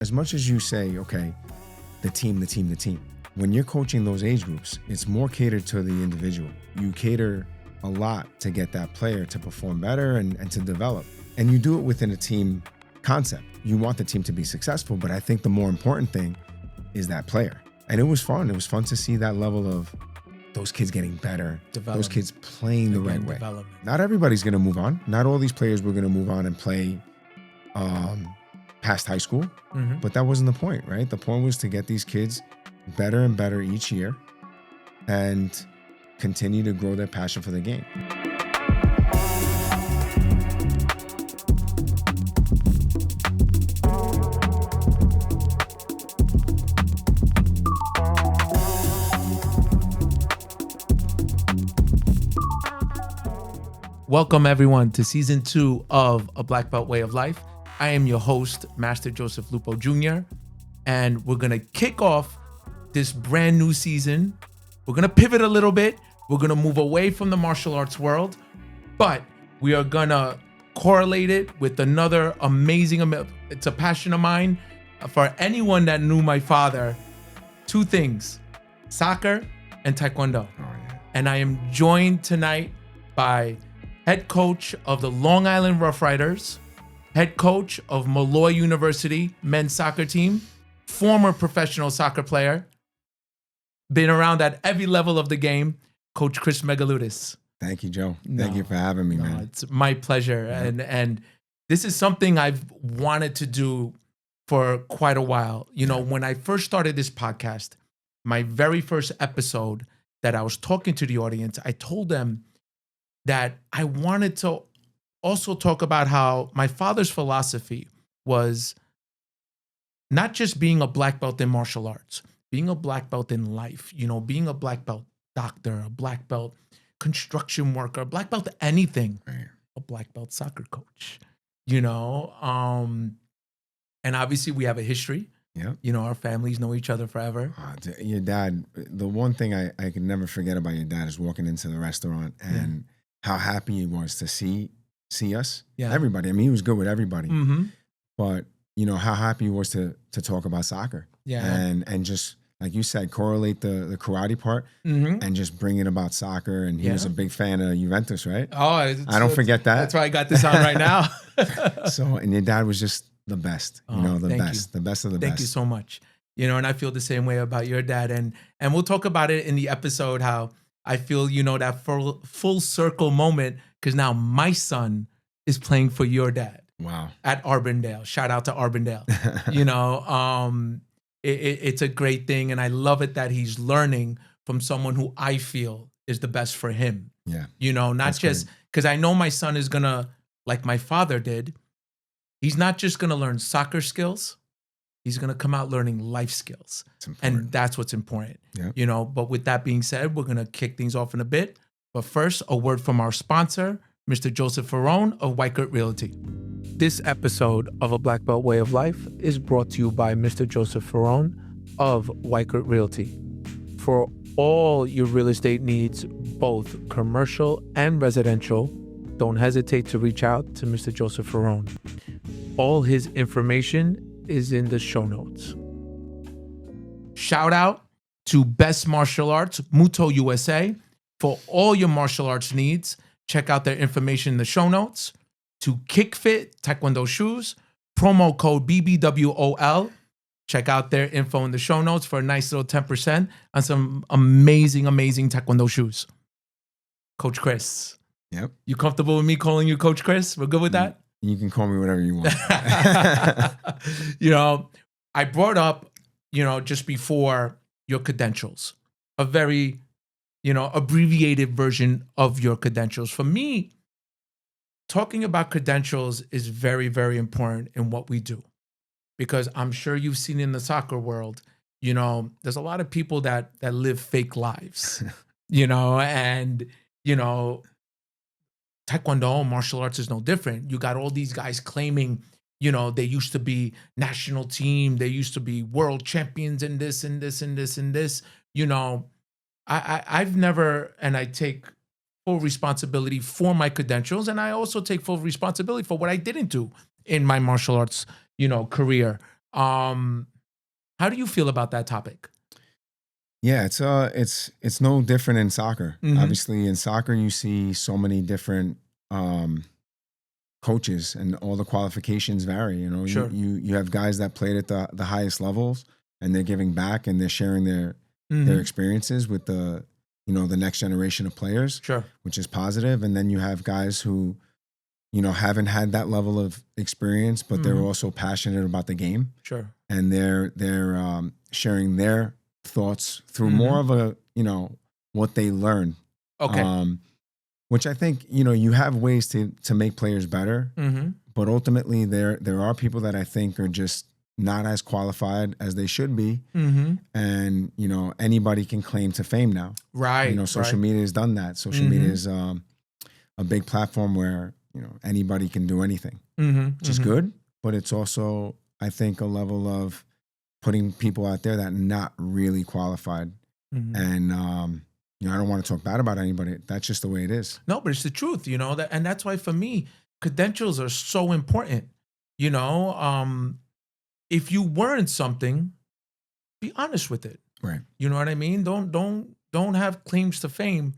as much as you say, okay, the team, when you're coaching those age groups, it's more catered to the individual. You cater a lot to get that player to perform better and to develop. And you do it within a team concept. You want the team to be successful, but I think the more important thing is that player. And it was fun. It was fun to see that level of those kids getting better, those kids playing the right way. Not everybody's going to move on. Not all these players were going to move on and play past high school, but that wasn't the point, right? The point was to get these kids better and better each year and continue to grow their passion for the game. Welcome everyone to season 2 of A Black Belt Way of Life. I am your host, Master Joseph Lupo Jr., and we're gonna kick off this brand new season. We're gonna pivot a little bit. We're gonna move away from the martial arts world, but we are gonna correlate it with another amazing, it's a passion of mine. For anyone that knew my father, 2 things, soccer and Taekwondo. And I am joined tonight by head coach of the Long Island Rough Riders, head coach of Molloy University men's soccer team, former professional soccer player, been around at every level of the game, Coach Chris Megaloudis. Thank you, Joe. Thank you for having me, man. It's my pleasure. Yeah. And this is something I've wanted to do for quite a while. You know, when I first started this podcast, my very first episode that I was talking to the audience, I told them that I wanted to also talk about how my father's philosophy was not just being a black belt in martial arts, being a black belt in life, you know, being a black belt doctor, a black belt construction worker, a black belt anything, a black belt soccer coach, you know. And obviously we have a history. Yeah, you know, our families know each other forever. Your dad, the one thing I can never forget about your dad is walking into the restaurant and how happy he was to see us, everybody. I mean, he was good with everybody, but you know how happy he was to talk about soccer, and just like you said, correlate the karate part and just bring it about soccer. And he was a big fan of Juventus, right? Oh, I don't forget that. That's why I got this on right now. So, and your dad was just the best, you know, the best of the best. Thank you so much. You know, and I feel the same way about your dad, and we'll talk about it in the episode how I feel, you know, that full circle moment, because now my son is playing for your dad. Wow. At Auburndale. Shout out to Auburndale. You know, it's a great thing. And I love it that he's learning from someone who I feel is the best for him. Yeah. You know, not just because I know my son is going to, like my father did, he's not just going to learn soccer skills. He's going to come out learning life skills. And that's what's important, you know. But with that being said, we're going to kick things off in a bit. But first, a word from our sponsor, Mr. Joseph Ferrone of White Realty. This episode of A Black Belt Way of Life is brought to you by Mr. Joseph Ferrone of White Realty. For all your real estate needs, both commercial and residential, don't hesitate to reach out to Mr. Joseph Ferrone. All his information is in the show notes. Shout out to Best Martial Arts, Muto USA. For all your martial arts needs, check out their information in the show notes. To KickFit Taekwondo shoes, promo code BBWOL. Check out their info in the show notes for a nice little 10% on some amazing, amazing Taekwondo shoes. Coach Chris. Yep. You comfortable with me calling you Coach Chris? We're good with that? You can call me whatever you want. You know, I brought up, you know, just before your credentials, a very, you know, abbreviated version of your credentials. For me, talking about credentials is very, very important in what we do, because I'm sure you've seen in the soccer world, you know, there's a lot of people that live fake lives, you know, and, you know, Taekwondo, martial arts is no different. You got all these guys claiming, you know, they used to be national team. They used to be world champions in this and this and this and this. You know, I've never, and I take full responsibility for my credentials. And I also take full responsibility for what I didn't do in my martial arts, you know, career. How do you feel about that topic? Yeah, it's no different in soccer. Mhm. Obviously, in soccer, you see so many different coaches, and all the qualifications vary. You know, Sure. you have guys that played at the highest levels, and they're giving back, and they're sharing their Mhm. experiences with the the next generation of players, Sure. which is positive. And then you have guys who haven't had that level of experience, but they're Mhm. also passionate about the game, Sure. and they're sharing their thoughts through Mhm. more of a what they learned. Okay. Which I think you have ways to make players better, Mhm. but ultimately there are people that I think are just not as qualified as they should be, Mhm. and anybody can claim to fame now. Right. Social Right. media has done that. Social media Mhm. is a big platform where anybody can do anything, Mhm. which is Mhm. good, but it's also, I think, a level of putting people out there that are not really qualified. Mhm. And I don't want to talk bad about anybody. That's just the way it is. No, but it's the truth, that, and that's why for me, credentials are so important. You know, if you weren't something, be honest with it. Right. You know what I mean? Don't have claims to fame,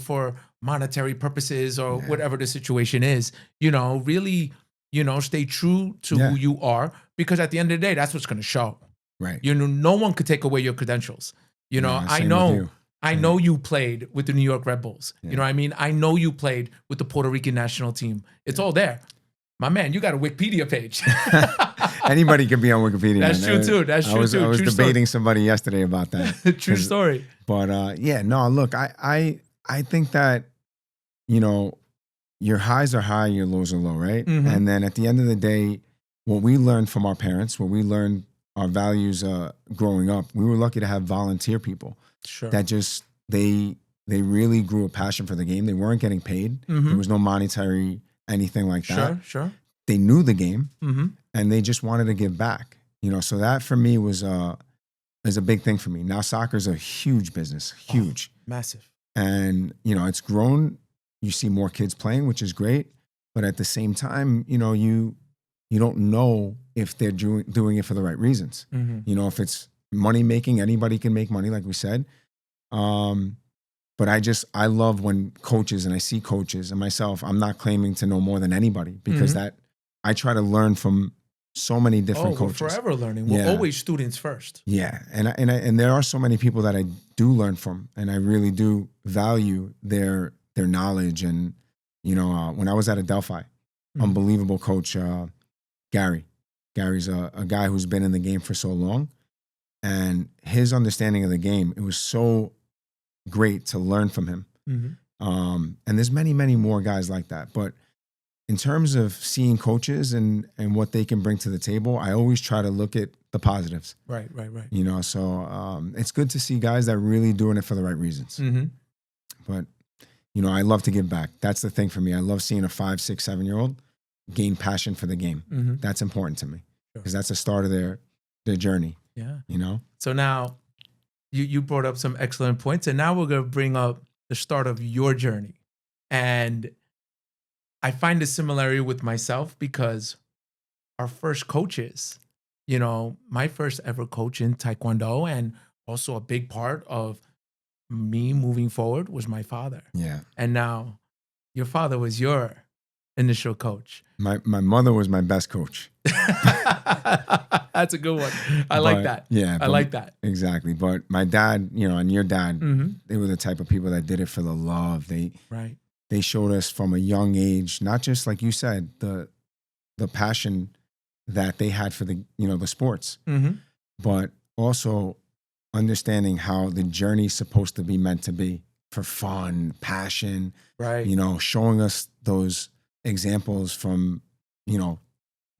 for monetary purposes or Yeah. whatever the situation is. Really, stay true to Yeah. who you are, because at the end of the day, that's what's going to show. Right. No one could take away your credentials. Nah, I same with know. you. I Same. know you played with the New York Red Bulls. Yeah. You know what I mean? I know you played with the Puerto Rican national team. It's Yeah. all there. My man, you got a Wikipedia page. Anybody can be on Wikipedia. That's man. true too. That's I true was too. I was True debating somebody yesterday about that. story. True 'Cause- story. But yeah, no, look, I think that your highs are high, your lows are low, right? Mhm. And then at the end of the day, what we learned from our parents, what we learned our values growing up, we were lucky to have volunteer people Sure. that just they really grew a passion for the game. They weren't getting paid. Mhm. There was no monetary anything like that. Sure. They knew the game, Mm-hmm. and they just wanted to give back. So that for me was is a big thing for me. Now soccer's a huge business, huge. Massive. And it's grown. You see more kids playing, which is great, but at the same time, you don't know if they're doing it for the right reasons. Mm-hmm. If it's money making, anybody can make money, like we said. But I love when coaches, and I see coaches, and myself, I'm not claiming to know more than anybody, because Mhm. that I try to learn from so many different We're coaches. forever learning. Yeah. We're always students first. Yeah, and there are so many people that I do learn from, and I really do value their knowledge. And when I was at Adelphi, Mhm. unbelievable coach, Gary. Gary's a guy who's been in the game for so long, and his understanding of the game, it was so great to learn from him. Mm-hmm. And there's many more guys like that, but in terms of seeing coaches and what they can bring to the table, I always try to look at the positives. Right. So it's good to see guys that are really doing it for the right reasons. Mm-hmm. But I love to give back. That's the thing for me. I love seeing a 5, 6, 7-year-old gain passion for the game. Mm-hmm. That's important to me, Sure. because that's the start of their journey. Yeah. So now you brought up some excellent points, and now we're going to bring up the start of your journey. And I find a similarity with myself, because our first coaches, my first ever coach in Taekwondo, and also a big part of me moving forward, was my father. Yeah. And now your father was your initial coach. My mother was my best coach. That's a good one. I like that. Yeah. I like that. Exactly. But my dad, and your dad, Mm-hmm. they were the type of people that did it for the love. Right. They showed us from a young age, not just like you said, the passion that they had for the the sports, Mm-hmm. but also understanding how the journey's supposed to be meant to be, for fun, passion. Right. Showing us those examples from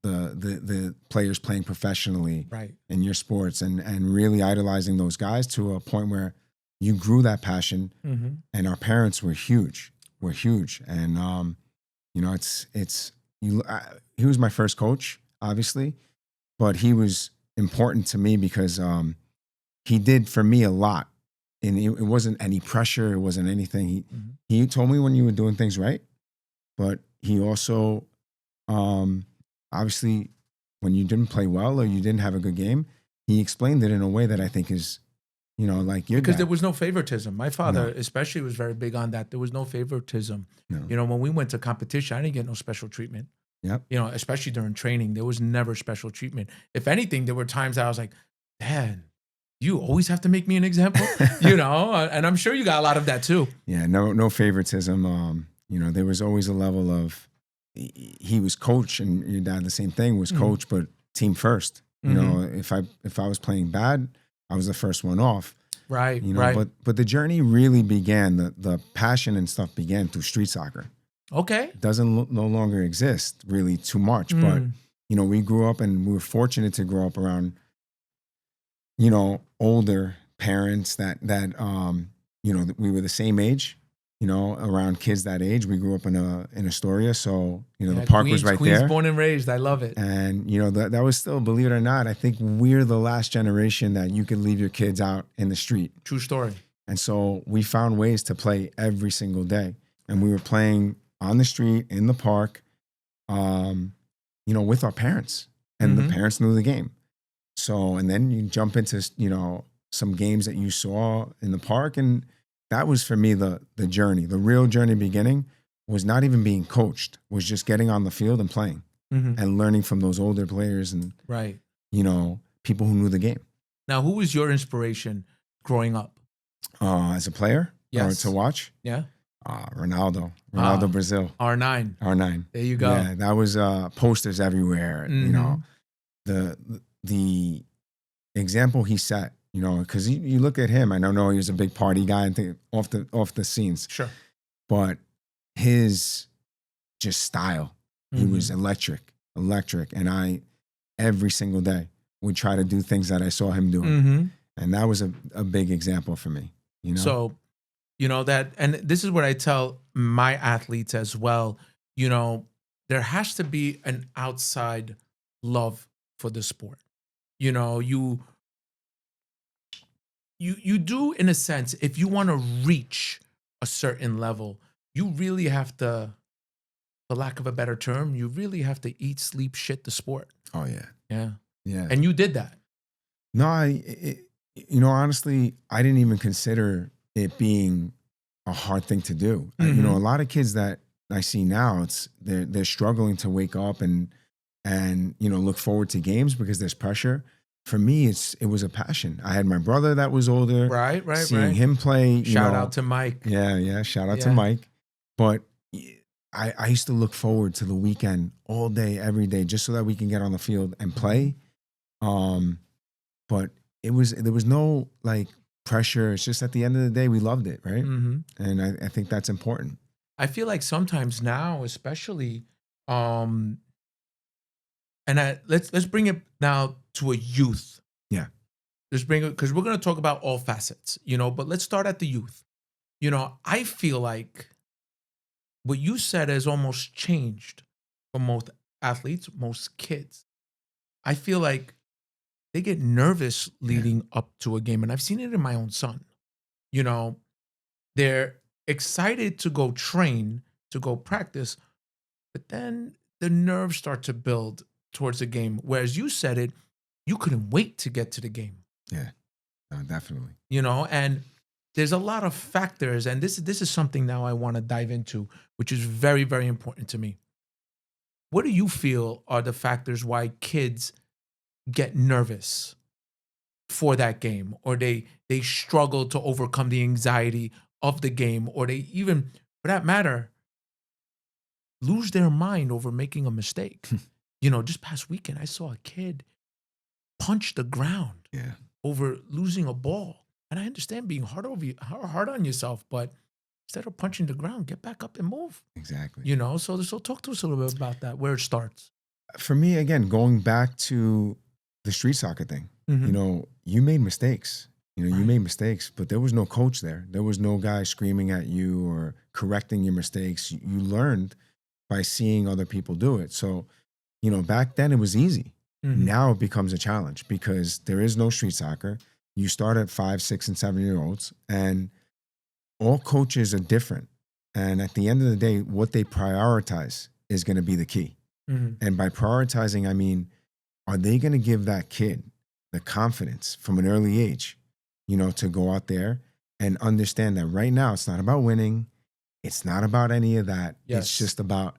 the players playing professionally, Right. in your sports, and really idolizing those guys to a point where you grew that passion. Mm-hmm. And our parents were huge. And he was my first coach, obviously, but he was important to me because he did for me a lot, and it wasn't any pressure, it wasn't anything. He told me when you were doing things right, but he also obviously when you didn't play well or you didn't have a good game, he explained it in a way that I think is, like your because dad. there was no favoritism. My father, No. especially, was very big on that. There was no favoritism. No. When we went to competition, I didn't get no special treatment. Yep. Especially during training, there was never special treatment. If anything, there were times that I was like, Dad, you always have to make me an example, and I'm sure you got a lot of that too. Yeah, no favoritism. There was always a level of, he was coach, and your dad the same thing, was coach, but team first. If I was playing bad, I was the first one off. Right. Right. But the journey really began, the passion and stuff began through street soccer. Okay. It doesn't no longer exist really too much, but we grew up, and we were fortunate to grow up around, older parents that we were the same age, around kids that age. We grew up in Astoria, so the park was right Queens there. Born and raised, I love it. And that was still, believe it or not, I think we're the last generation that you could leave your kids out in the street. True story. And so we found ways to play every single day, and we were playing on the street, in the park, with our parents, and the parents knew the game. So, and then you jump into, some games that you saw in the park. And that was for me, the journey, the real journey beginning was not even being coached, was just getting on the field and playing and learning from those older players and, right. People who knew the game. Now, who was your inspiration growing up? As a player? Yes. Or to watch? Yeah. Ronaldo Brazil. R9. There you go. Yeah, that was posters everywhere. The example he set, because you look at him, I don't know he was a big party guy and think off the scenes. Sure. But his just style, he was electric. And I, every single day, would try to do things that I saw him doing. And that was a big example for me. So, that, and this is what I tell my athletes as well, there has to be an outside love for the sport. You do, in a sense, if you want to reach a certain level, you really have to, for lack of a better term, you really have to eat, sleep, shit the sport. Oh, yeah. Yeah. Yeah. And you did that. No, honestly, I didn't even consider it being a hard thing to do. A lot of kids that I see now, they're struggling to wake up and look forward to games because there's pressure. For me, it was a passion. I had my brother that was older. Right. Seeing him play. Shout out to Mike. Yeah. Shout out to Mike. But I used to look forward to the weekend all day, every day, just so that we can get on the field and play. But there was no pressure. It's just at the end of the day, we loved it, right? And I think that's important. I feel like sometimes now, especially, let's bring it now to a youth. Yeah. Let's bring it, because we're going to talk about all facets, but let's start at the youth. I feel like what you said has almost changed for most athletes, most kids. I feel like they get nervous leading up to a game. And I've seen it in my own son. They're excited to go train, to go practice, but then the nerves start to build towards the game. Whereas you said it, you couldn't wait to get to the game. Yeah, definitely. And there's a lot of factors. And this is something now I want to dive into, which is very, very important to me. What do you feel are the factors why kids get nervous for that game, or they struggle to overcome the anxiety of the game, or they even, for that matter, lose their mind over making a mistake? Just past weekend, I saw a kid punch the ground over losing a ball. And I understand being hard on yourself, but instead of punching the ground, get back up and move. Exactly. So talk to us a little bit about that, where it starts. For me, again, going back to the street soccer thing, you made mistakes. You made mistakes, but there was no coach there. There was no guy screaming at you or correcting your mistakes. You learned by seeing other people do it. So, back then it was easy. Now it becomes a challenge because there is no street soccer. You start at 5, 6, and 7-year-olds, and all coaches are different. And at the end of the day, what they prioritize is going to be the key. And by prioritizing, I mean, are they going to give that kid the confidence from an early age, to go out there and understand that right now it's not about winning. It's not about any of that. Yes. It's just about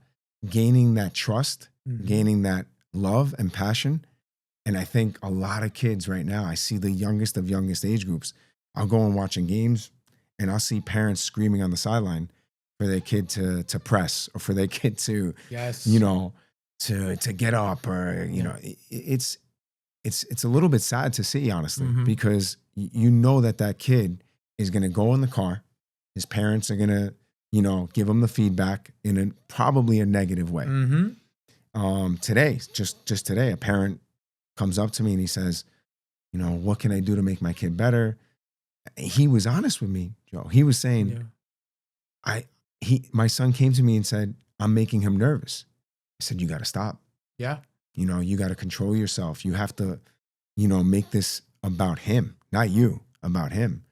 gaining that trust, gaining that love and passion. And I think a lot of kids right now, I see the youngest of youngest age groups. I'll go and watching games and I'll see parents screaming on the sideline for their kid to press or for their kid to, yes, to get up or, it's a little bit sad to see, honestly, because that kid is going to go in the car. His parents are going to, give him the feedback in probably a negative way. Today, just today, a parent comes up to me and he says, what can I do to make my kid better? He was honest with me, Joe. He was saying, my son came to me and said, I'm making him nervous. I said, you got to stop. Yeah. You got to control yourself. You have to, make this about him, not you, about him.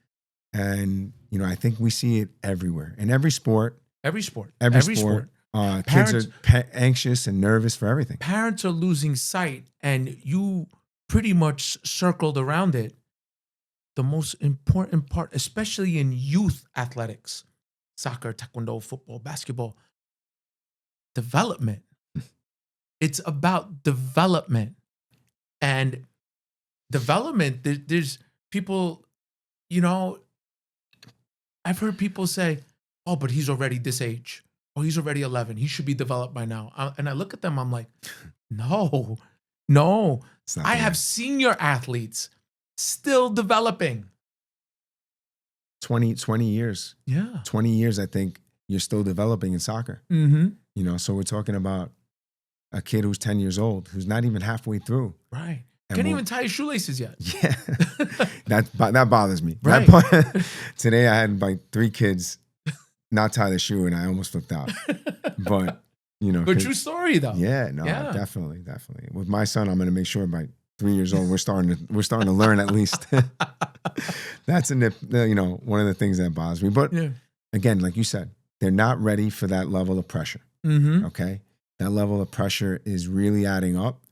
And, I think we see it everywhere in every sport. Every sport. Kids are anxious and nervous for everything. Parents are losing sight, and you pretty much circled around it. The most important part, especially in youth athletics, soccer, taekwondo, football, basketball, development. It's about development. And development, there's people, I've heard people say, oh, but he's already this age. Oh, he's already 11. He should be developed by now. And I look at them, I'm like, no. I have senior athletes still developing. 20 years. Yeah. 20 years, I think, you're still developing in soccer. So we're talking about a kid who's 10 years old, who's not even halfway through. Right. Can't even tie his shoelaces yet. Yeah. that bothers me. Right. Today I had like 3 kids not tie the shoe and I almost flipped out. But, But true story though. Yeah, no, definitely. With my son, I'm going to make sure by 3 years old, we're starting to learn at least. That's one of the things that bothers me. But again, like you said, they're not ready for that level of pressure. Okay. That level of pressure is really adding up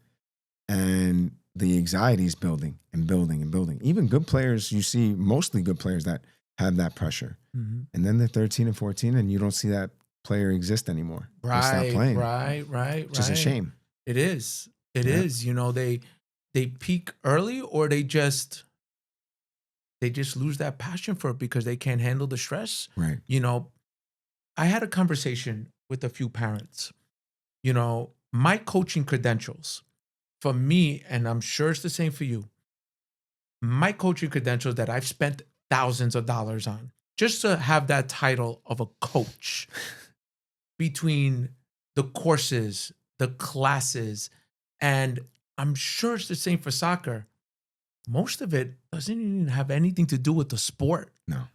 and the anxiety is building and building and building. Even good players, you see mostly good players that have that pressure. And then they're 13 and 14 and you don't see that player exist anymore. Right, they stop playing. Right. Which is a shame. It is. It is. They peak early or they just lose that passion for it because they can't handle the stress. Right. I had a conversation with a few parents. My coaching credentials for me, and I'm sure it's the same for you, my coaching credentials that I've spent thousands of dollars on just to have that title of a coach between the courses, the classes, and I'm sure it's the same for soccer. Most of it doesn't even have anything to do with the sport. No.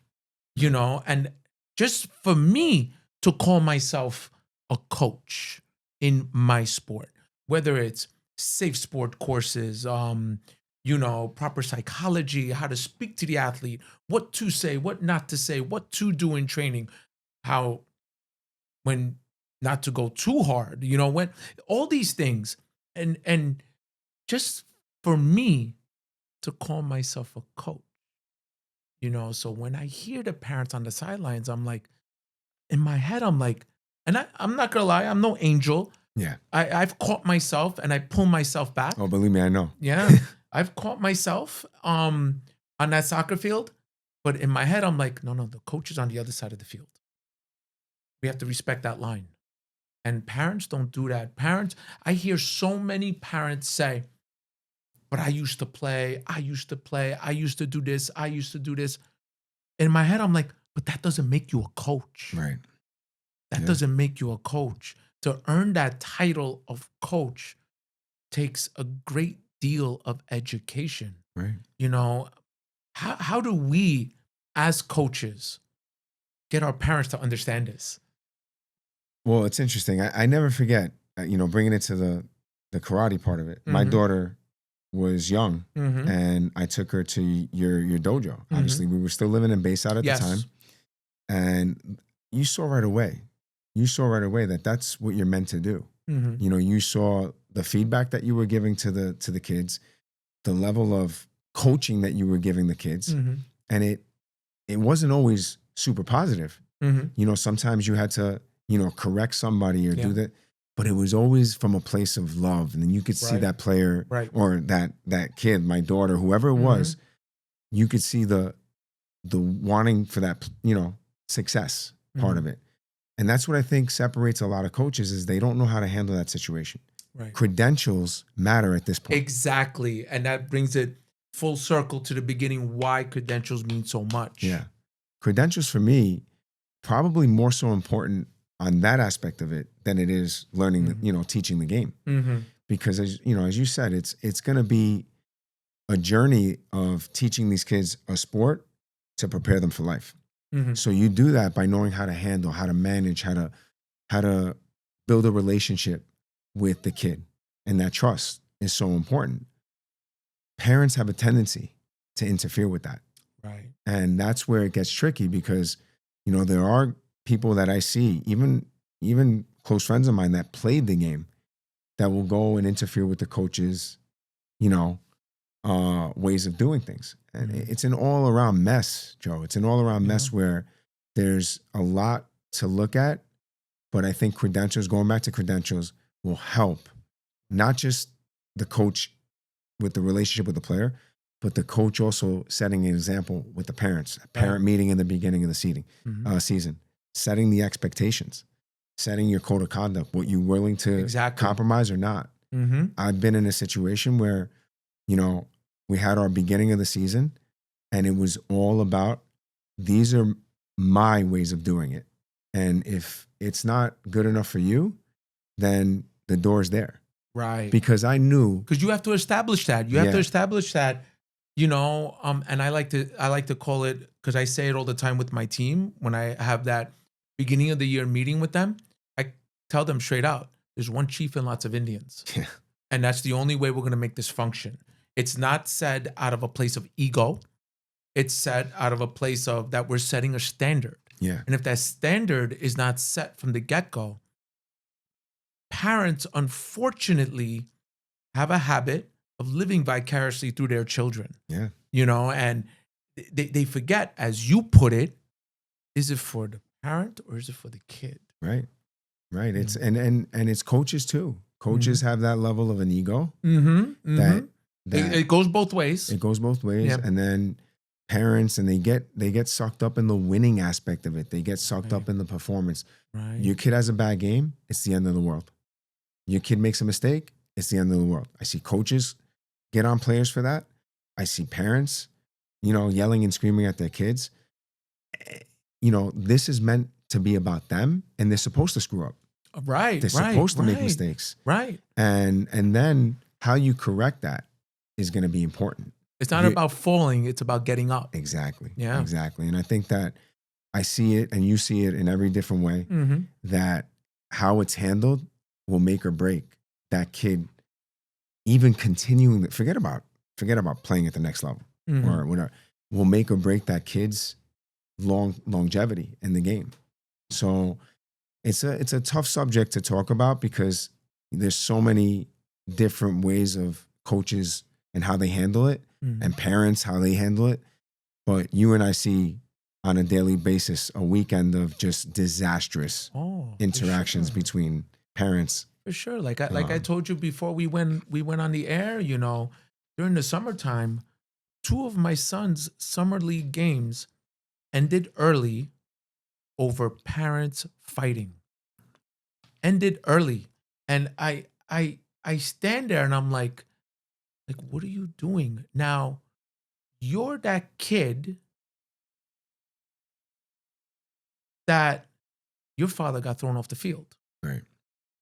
And just for me to call myself a coach in my sport, whether it's safe sport courses, proper psychology, how to speak to the athlete, what to say, what not to say, what to do in training, when not to go too hard, when all these things. And just for me to call myself a coach, so when I hear the parents on the sidelines, I'm like, in my head, I'm like, and I'm not gonna lie, I'm no angel. Yeah. I've caught myself and I pull myself back. Oh, believe me, I know. Yeah. I've caught myself on that soccer field, but in my head, I'm like, no, the coach is on the other side of the field. We have to respect that line. And parents don't do that. I hear so many parents say, but I used to play, I used to do this, I used to do this. In my head, I'm like, but that doesn't make you a coach. Right. That doesn't make you a coach. To earn that title of coach takes a great deal of education. Right. How do we as coaches get our parents to understand this? Well, it's interesting. I never forget, bringing it to the karate part of it. My daughter was young and I took her to your dojo. Obviously, we were still living in Bayside at the time. And you saw right away that that's what you're meant to do. You saw the feedback that you were giving to the kids, the level of coaching that you were giving the kids, and it wasn't always super positive. You know, sometimes you had to, you know, correct somebody or do that, but it was always from a place of love. And then you could see that player or that kid, my daughter, whoever it was, you could see the wanting for that, you know, success part of it. And that's what I think separates a lot of coaches is they don't know how to handle that situation. Right. Credentials matter at this point. Exactly. And that brings it full circle to the beginning, why credentials mean so much. Yeah. Credentials for me, probably more so important on that aspect of it than it is learning, the, you know, teaching the game. Because as you know, as you said, it's going to be a journey of teaching these kids a sport to prepare them for life. So you do that by knowing how to handle, how to manage, how to build a relationship with the kid. And that trust is so important. Parents have a tendency to interfere with that. Right. And that's where it gets tricky because, you know, there are people that I see, even close friends of mine that played the game that will go and interfere with the coaches, you know, ways of doing things. And it's an all around mess, Joe. It's an all around mess where there's a lot to look at, but I think credentials, going back to credentials, will help not just the coach with the relationship with the player, but the coach also setting an example with the parents, a parent meeting in the beginning of the season, setting the expectations, setting your code of conduct, what you're willing to compromise or not. I've been in a situation where, you know, we had our beginning of the season and it was all about, these are my ways of doing it. And if it's not good enough for you, then the door's there. Right. Because I knew. Because you have to establish that. You have to establish that, you know, and I like to call it, because I say it all the time with my team, when I have that beginning of the year meeting with them, I tell them straight out, there's one chief and lots of Indians. Yeah. And that's the only way we're going to make this function. It's not said out of a place of ego. It's said out of a place of that we're setting a standard. Yeah. And if that standard is not set from the get-go, parents, unfortunately, have a habit of living vicariously through their children. Yeah. You know, and they forget, as you put it, is it for the parent or is it for the kid? Right. Right. It's and it's coaches too. Coaches have that level of an ego that it goes both ways. It goes both ways. Yep. And then parents, and they get sucked up in the winning aspect of it. They get sucked up in the performance. Right. Your kid has a bad game, it's the end of the world. Your kid makes a mistake, it's the end of the world. I see coaches get on players for that. I see parents, you know, yelling and screaming at their kids. You know, this is meant to be about them, and they're supposed to screw up. Right. They're supposed to make mistakes. Right. And then how you correct that is going to be important. It's not about falling, it's about getting up. Exactly. Yeah. Exactly. And I think that I see it and you see it in every different way, that how it's handled will make or break that kid even continuing, forget about playing at the next level or whatever, will make or break that kid's longevity in the game. So it's a tough subject to talk about because there's so many different ways of coaches and how they handle it and parents, how they handle it. But you and I see on a daily basis a weekend of just disastrous interactions between parents. For sure. Like I told you before we went on the air, you know, during the summertime, 2 of my son's summer league games ended early over parents fighting. Ended early. And I stand there and I'm like, what are you doing? Now, you're that kid that your father got thrown off the field. Right.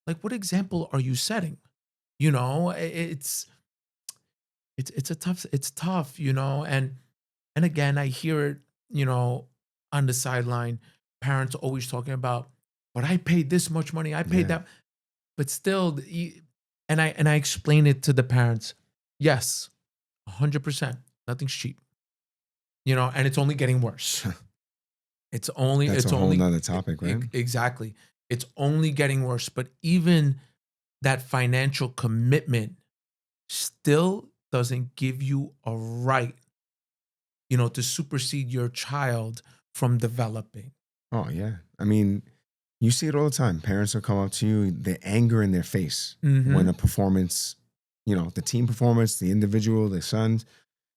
Like, what example are you setting? You know, it's tough, you know, and again, I hear it, you know, on the sideline, parents always talking about, but I paid this much money, I paid that, but still, and I explain it to the parents. Yes, 100%, nothing's cheap, you know, and it's only getting worse. That's a whole nother topic, right? Exactly. It's only getting worse. But even that financial commitment still doesn't give you a right, to supersede your child from developing. Oh, yeah. I mean, you see it all the time. Parents will come up to you, the anger in their face when a performance, the team performance, the individual, their sons,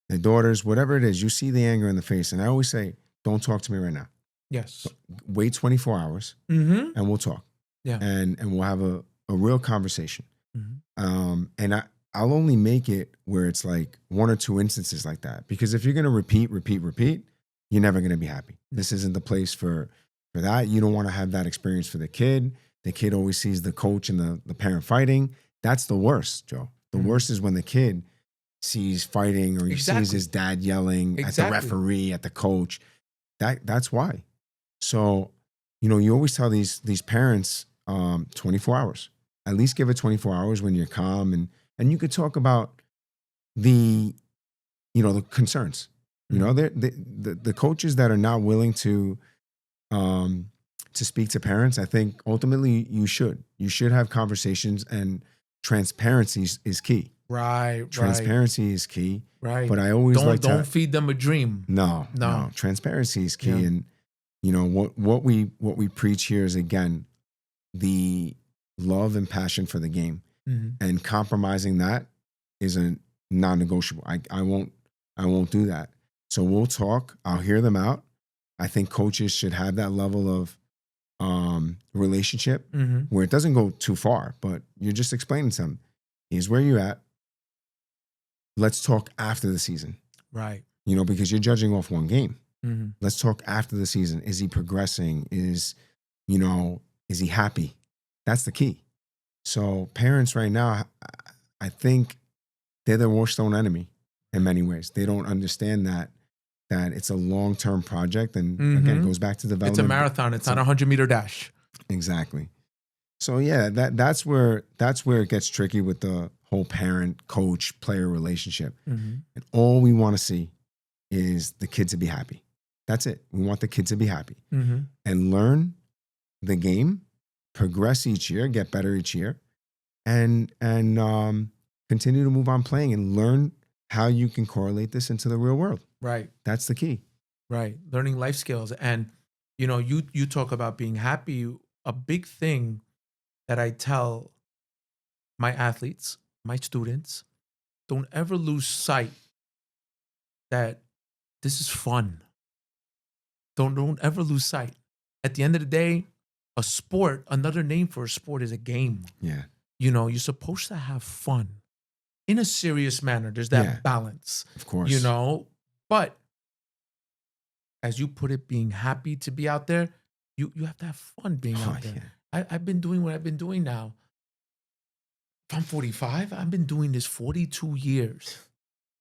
their daughters, whatever it is, you see the anger in the face. And I always say, don't talk to me right now. Yes. Wait 24 hours and we'll talk. Yeah. And we'll have a real conversation. And I'll only make it where it's like one or two instances like that. Because if you're going to repeat, you're never going to be happy. This isn't the place for that. You don't want to have that experience for the kid. The kid always sees the coach and the parent fighting. That's the worst, Joe. The worst is when the kid sees fighting or he sees his dad yelling at the referee, at the coach. That's why. So, you always tell these parents 24 hours. At least give it 24 hours when you're calm and you could talk about the concerns. The coaches that are not willing to speak to parents, I think ultimately you should have conversations, and transparency is key. Right. Transparency is key. Right. But I always don't feed them a dream. No. Transparency is key. Yeah. And what we preach here is, again, the love and passion for the game. And compromising that is a non-negotiable. I won't do that. So we'll talk. I'll hear them out. I think coaches should have that level of relationship where it doesn't go too far, but you're just explaining to them, here's where you're at. Let's talk after the season. Right. Because you're judging off one game. Let's talk after the season. Is he progressing? Is he happy? That's the key. So parents right now, I think they're their worst own enemy in many ways. They don't understand that it's a long-term project. And again, it goes back to development. It's a marathon. It's not a 100-meter dash. Exactly. So yeah, that's where it gets tricky with the whole parent, coach, player relationship. And all we want to see is the kid to be happy. That's it. We want the kid to be happy and learn the game, progress each year, get better each year, and continue to move on playing and learn how you can correlate this into the real world. Right. That's the key. Right. Learning life skills. And, you talk about being happy. A big thing that I tell my athletes, my students, don't ever lose sight that this is fun. Don't ever lose sight. At the end of the day, a sport, another name for a sport is a game. Yeah. You're supposed to have fun in a serious manner. There's that balance. Of course. But as you put it, being happy to be out there, you have to have fun being out there. Yeah. I've been doing what I've been doing now. If I'm 45, I've been doing this 42 years.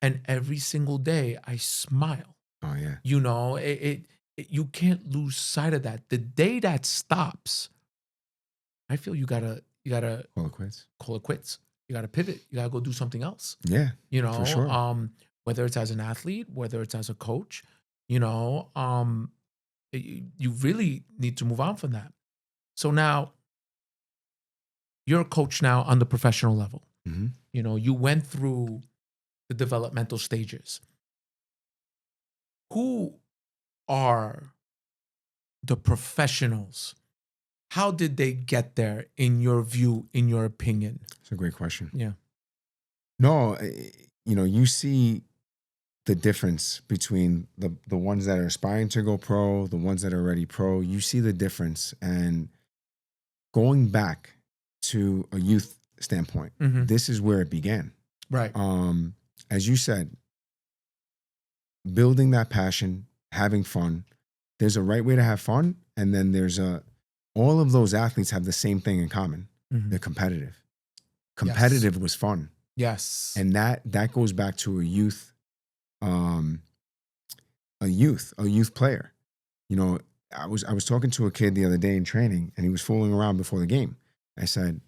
And every single day I smile. Oh, yeah. You can't lose sight of that. The day that stops, I feel you gotta call it quits. Call it quits. You gotta pivot. You gotta go do something else. Yeah. For sure. Whether it's as an athlete, whether it's as a coach, you really need to move on from that. So now you're a coach now on the professional level. You went through the developmental stages. Who are the professionals? How did they get there, in your view, in your opinion? It's a great question. Yeah. No, you see the difference between the ones that are aspiring to go pro, the ones that are already pro. You see the difference. And going back to a youth standpoint, this is where it began. Right. As you said, building that passion, having fun. There's a right way to have fun, and then there's all of those athletes have the same thing in common. They're competitive. Competitive was fun. Yes. And that goes back to a youth player. I was talking to a kid the other day in training, and he was fooling around before the game. I said,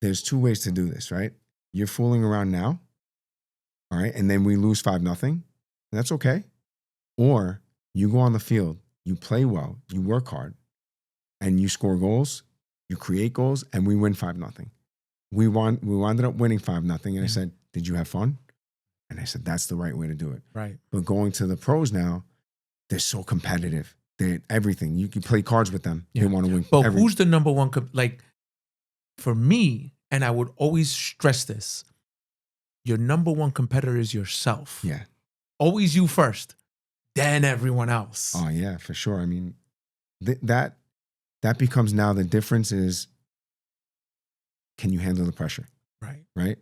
there's two ways to do this, right? You're fooling around now, all right? And then we lose 5-0. That's okay. Or you go on the field, you play well, you work hard, and you score goals, you create goals, and we win 5-0. we wound up winning 5-0. And I Mhm. said, did you have fun? And I said, that's the right way to do it. Right. But going to the pros now, they're so competitive. They're everything. You can play cards with them. Yeah. They want to win. But who's the number one? Like, for me, and I would always stress this, your number one competitor is yourself. Yeah. Always you first, then everyone else. Oh, yeah, for sure. I mean, that becomes now the difference is, can you handle the pressure? Right. Right?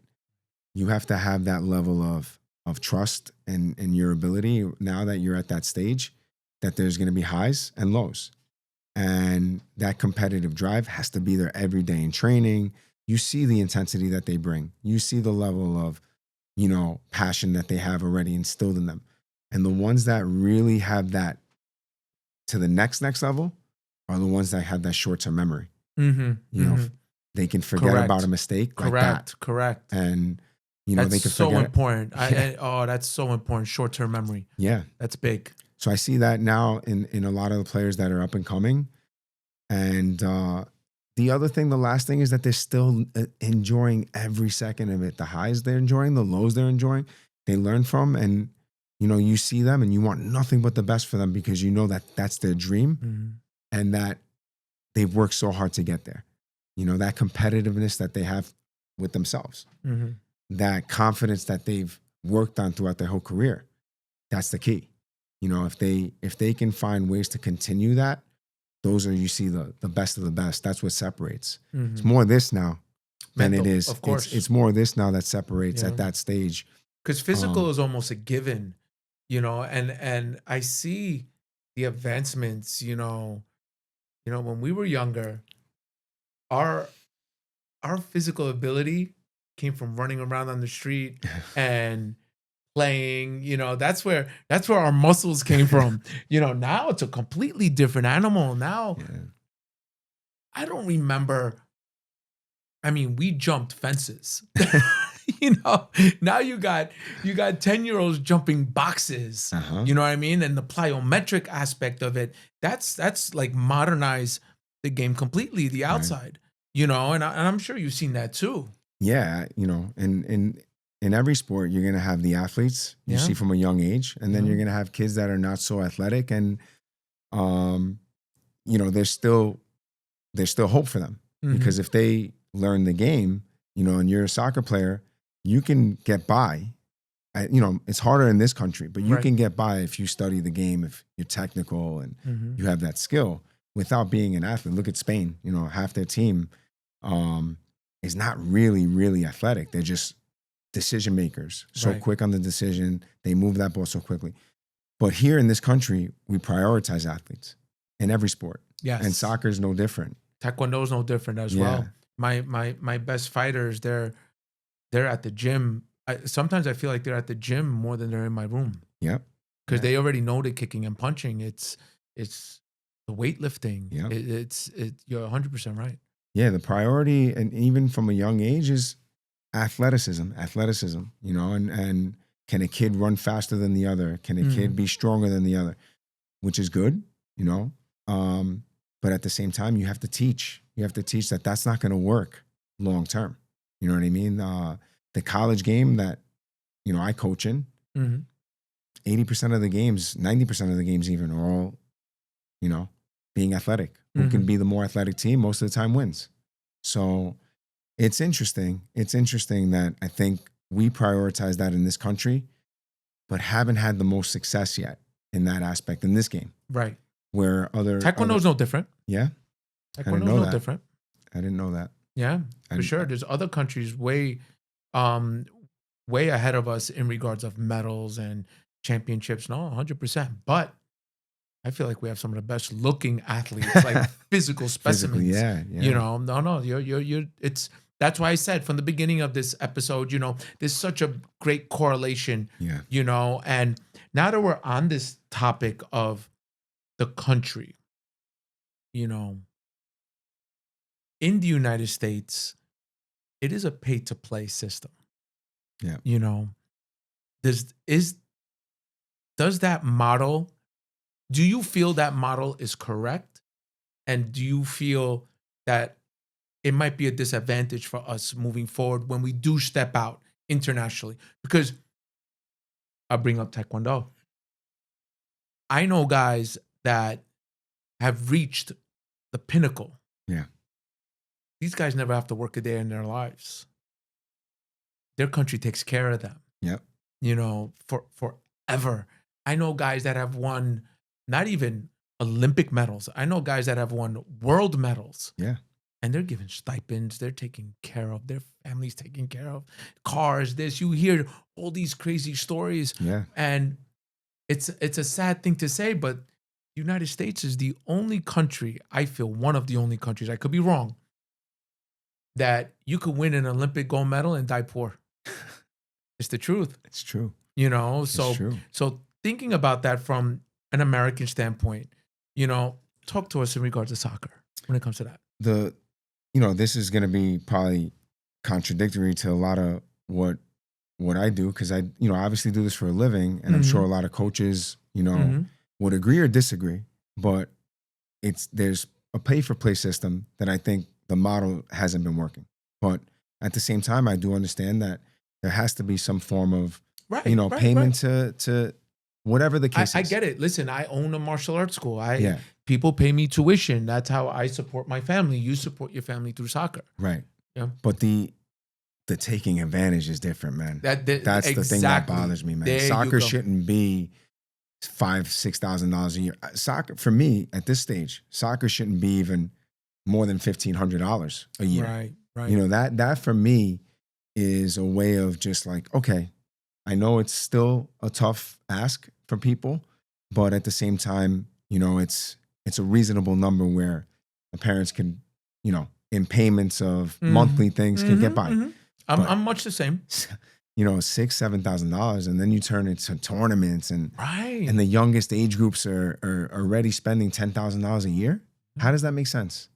You have to have that level of trust and your ability now that you're at that stage, that there's going to be highs and lows. And that competitive drive has to be there every day in training. You see the intensity that they bring. You see the level of, passion that they have already instilled in them. And the ones that really have that to the next level are the ones that have that short-term memory. Mm-hmm. They can forget about a mistake like that. Correct. And, that's they can so forget important. Yeah. That's so important. Short-term memory. Yeah. That's big. So I see that now in a lot of the players that are up and coming. And the other thing, the last thing is that they're still enjoying every second of it. The highs they're enjoying, the lows they're enjoying, they learn from. And, you see them and you want nothing but the best for them because you know that that's their dream and that they've worked so hard to get there. That competitiveness that they have with themselves, that confidence that they've worked on throughout their whole career. That's the key. If they can find ways to continue that, those are, you see the best of the best. That's what separates. It's more this now than it is. Of course. It's more this now that separates at that stage. Because physical is almost a given, and I see the advancements, when we were younger, our physical ability came from running around on the street and playing, that's where our muscles came from. Now it's a completely different animal. Now, I don't remember. I mean, we jumped fences. Now you got 10-year-olds jumping boxes. You know what I mean? And the plyometric aspect of it, that's like modernized the game completely, the outside. And I'm sure you've seen that too. Yeah, in every sport, you're going to have the athletes you see from a young age, and then you're going to have kids that are not so athletic, and there's still hope for them because if they learn the game, and you're a soccer player, you can get by. It's harder in this country, but you can get by if you study the game, if you're technical and you have that skill without being an athlete. Look at Spain. Half their team is not really athletic. They're just decision makers, so quick on the decision. They move that ball so quickly. But here in this country, we prioritize athletes in every sport. Yes. And soccer is no different. Taekwondo is no different as well. My best fighters, they're at the gym. Sometimes I feel like they're at the gym more than they're in my room. Yep. Because they already know the kicking and punching. It's the weightlifting. Yep. You're 100% right. Yeah, the priority, and even from a young age, is athleticism, and can a kid run faster than the other? Can a kid be stronger than the other? Which is good, but at the same time, you have to teach. You have to teach that that's not going to work long term. You know what I mean? The college game that, I coach in, 80% of the games, 90% of the games even are all, being athletic. Who can be the more athletic team most of the time wins. So it's interesting. It's interesting that I think we prioritize that in this country, but haven't had the most success yet in that aspect in this game. Right. Where Taekwondo is no different. Yeah. Taekwondo is no different. I didn't know that. Yeah, for sure. There's other countries way ahead of us in regards of medals and championships. No, 100%. But I feel like we have some of the best looking athletes, like physical specimens. Physically, No. You're. That's why I said from the beginning of this episode, there's such a great correlation. Yeah. And now that we're on this topic of the country, in the United States, it is a pay to play system. Yeah. Does that model? Do you feel that model is correct? And do you feel that it might be a disadvantage for us moving forward when we do step out internationally. Because I'll bring up Taekwondo. I know guys that have reached the pinnacle. Yeah. These guys never have to work a day in their lives. Their country takes care of them. Yep. You know, forever. I know guys that have won not even Olympic medals. I know guys that have won world medals. Yeah. And they're given stipends. They're taken care of. Their family's taken care of. Cars, this. You hear all these crazy stories. Yeah. And it's a sad thing to say, but the United States is the only country, I feel one of the only countries, I could be wrong, that you could win an Olympic gold medal and die poor. It's the truth. It's true. You know, It's true. So thinking about that from an American standpoint, you know, talk to us in regards to soccer when it comes to that. This is going to be probably contradictory to a lot of what I do, because I obviously do this for a living, and I'm sure a lot of coaches, would agree or disagree, but there's a pay for play system that I think the model hasn't been working. But at the same time, I do understand that there has to be some form of payment to whatever the case is. I get it. Listen, I own a martial arts school. People pay me tuition. That's how I support my family. You support your family through soccer. Right. Yeah. But the taking advantage is different, man. That's exactly the thing that bothers me, man. There Soccer shouldn't be $5,000-$6,000 a year. Soccer, for me, at this stage, soccer shouldn't be even more than $1,500 a year. Right. That for me is a way of just like, okay, I know it's still a tough ask for people, but at the same time, it's a reasonable number where the parents can, in payments of monthly things can get by. I'm much the same. $6,000-$7,000, and then you turn it to tournaments, and the youngest age groups are already spending $10,000 a year. How does that make sense?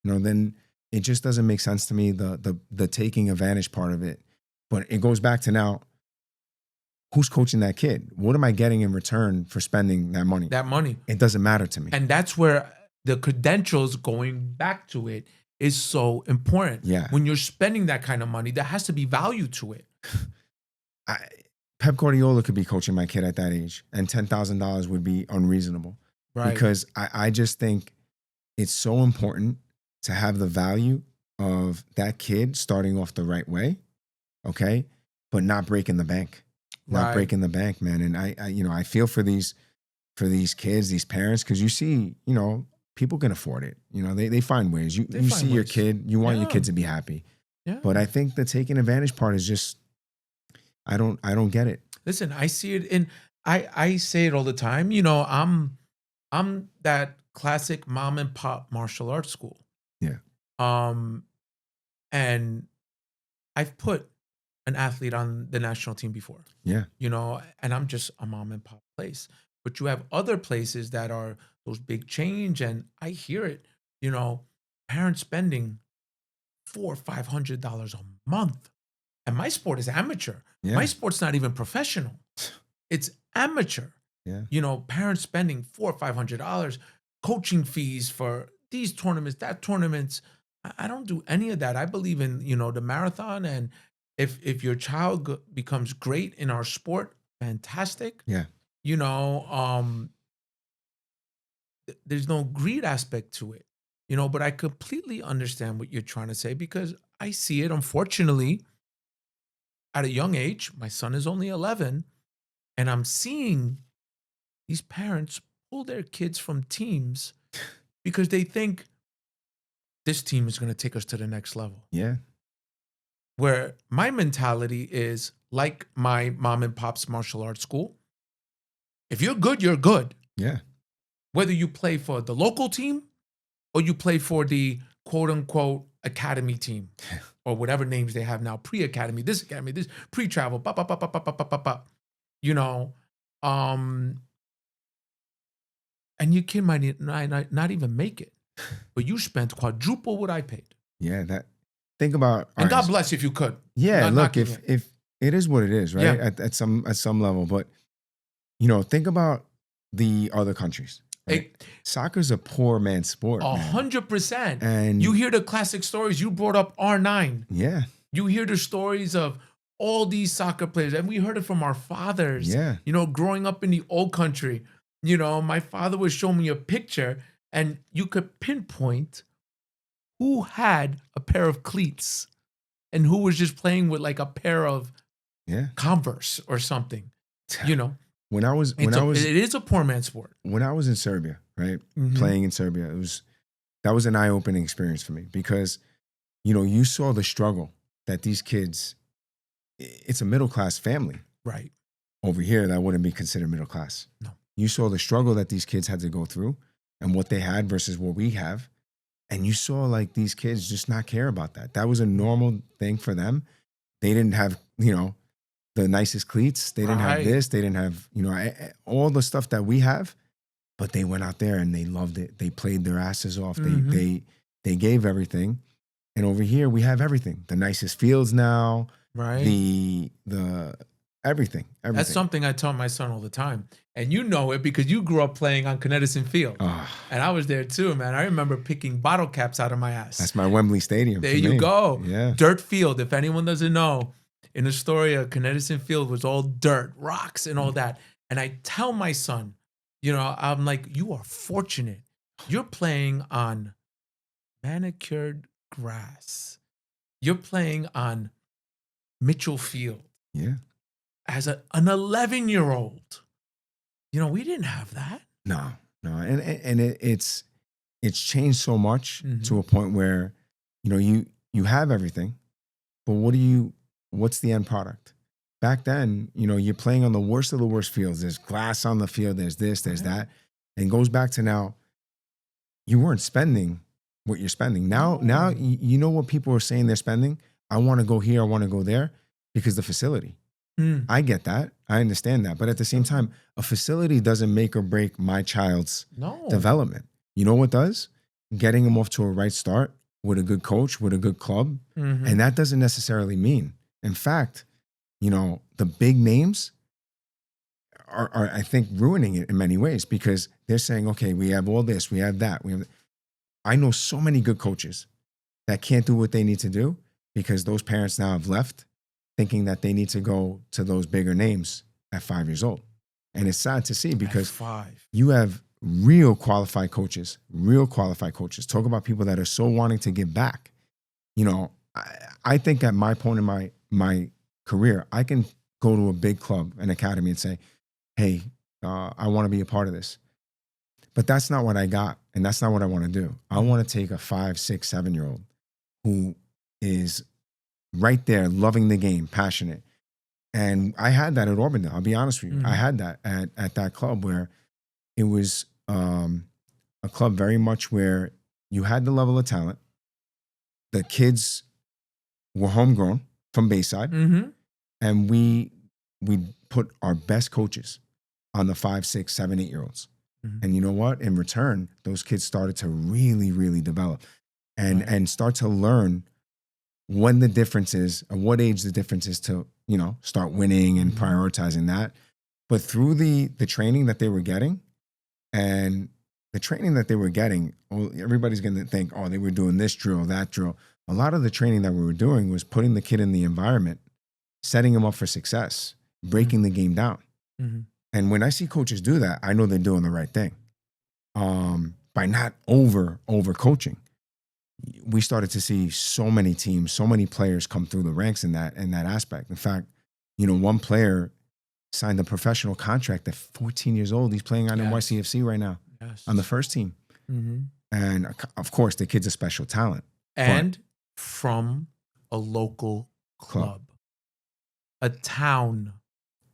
Then it just doesn't make sense to me, the taking advantage part of it. But it goes back to now, who's coaching that kid? What am I getting in return for spending that money? It doesn't matter to me. And that's where the credentials, going back to it, is so important. Yeah. When you're spending that kind of money, there has to be value to it. Pep Guardiola could be coaching my kid at that age, and $10,000 would be unreasonable. Right. Because I just think it's so important to have the value of that kid starting off the right way, okay, but not breaking the bank. Not breaking the bank, man. And I feel for these kids, these parents, because you see, people can afford it. They find ways. You see your kid, you want your kid to be happy. Yeah. But I think the taking advantage part is just, I don't get it. Listen, I see it in, I say it all the time. I'm that classic mom and pop martial arts school. Yeah. And I've put an athlete on the national team before. Yeah. And I'm just a mom and pop place. But you have other places that are those big change, and I hear it, parents spending $400 or $500 a month. And my sport is amateur. Yeah. My sport's not even professional. It's amateur. Yeah. Parents spending $400 or $500, coaching fees for these tournaments, that tournaments. I don't do any of that. I believe in, the marathon, and if your child becomes great in our sport, fantastic. Yeah. There's no greed aspect to it, but I completely understand what you're trying to say, because I see it, unfortunately, at a young age. My son is only 11, and I'm seeing these parents pull their kids from teams because they think this team is going to take us to the next level. Yeah. Where my mentality is like my mom and pop's martial arts school. If you're good, you're good. Yeah. Whether you play for the local team or you play for the quote unquote academy team or whatever names they have now, pre-academy, this pre-travel, and your kid might not even make it, but you spent quadruple what I paid. Yeah, think about, and God bless you if you could. Yeah, look, if it is what it is, right? Yeah. At some level, but think about the other countries. Right? Soccer's a poor man's sport. 100%. And you hear the classic stories. You brought up R9. Yeah. You hear the stories of all these soccer players, and we heard it from our fathers. Yeah. You know, growing up in the old country, you know, my father would show me a picture, and you could pinpoint who had a pair of cleats and who was just playing with like a pair of Converse or something. You know, it is a poor man's sport. When I was in Serbia, right, playing in Serbia, that was an eye-opening experience for me because, you know, you saw the struggle that these kids. It's a middle-class family, right? Over here, that wouldn't be considered middle class. No, you saw the struggle that these kids had to go through, and what they had versus what we have, and you saw like these kids just not care about that. That was a normal thing for them. They didn't have, you know, the nicest cleats. They didn't have this. They didn't have, you know, all the stuff that we have. But they went out there and they loved it. They played their asses off. They gave everything. And over here we have everything. The nicest fields now. Right. The everything. That's something I tell my son all the time. And you know it because you grew up playing on Connecticut Field. And I was there too, man. I remember picking bottle caps out of my ass. That's my Wembley Stadium. There you go. Yeah. Dirt field. If anyone doesn't know, in Astoria, Connecticut Field was all dirt, rocks, and all that. And I tell my son, you know, I'm like, you are fortunate. You're playing on manicured grass. You're playing on Mitchell Field. Yeah. As an 11-year-old. You know, we didn't have that. No. And it's changed so much to a point where, you know, you have everything, but what's the end product? Back then, you know, you're playing on the worst of the worst fields. There's glass on the field, there's this, there's that. And it goes back to now, you weren't spending what you're spending. Now you know what people are saying they're spending? I want to go here, I want to go there because the facility. I get that. I understand that. But at the same time, a facility doesn't make or break my child's development. You know what does? Getting them off to a right start with a good coach, with a good club. And that doesn't necessarily mean. In fact, you know, the big names are I think, ruining it in many ways because they're saying, okay, we have all this, we have that. I know so many good coaches that can't do what they need to do because those parents now have left thinking that they need to go to those bigger names at 5 years old. And it's sad to see because you have real qualified coaches. Talk about people that are so wanting to give back. You know, I think at my point in my career, I can go to a big club, an academy and say, hey, I want to be a part of this. But that's not what I got. And that's not what I want to do. I want to take a 5, 6, 7-year-old who is right there, loving the game, passionate. And I had that at Auburndale. I'll be honest with you. I had that at that club where it was a club very much where you had the level of talent. The kids were homegrown from Bayside. And we put our best coaches on the 5, 6, 7, 8-year-olds. And you know what? In return, those kids started to really, really develop and start to learn when the difference is, at what age the difference is to, you know, start winning and prioritizing that. But through the training that they were getting, and the training that they were getting, everybody's going to think, oh, they were doing this drill, that drill. A lot of the training that we were doing was putting the kid in the environment, setting him up for success, breaking the game down. And when I see coaches do that, I know they're doing the right thing. By not over coaching. We started to see so many teams, so many players come through the ranks in that aspect. In fact, you know, one player signed a professional contract at 14 years old. He's playing on NYCFC right now on the first team. And of course, the kid's a special talent. And from a local club. A town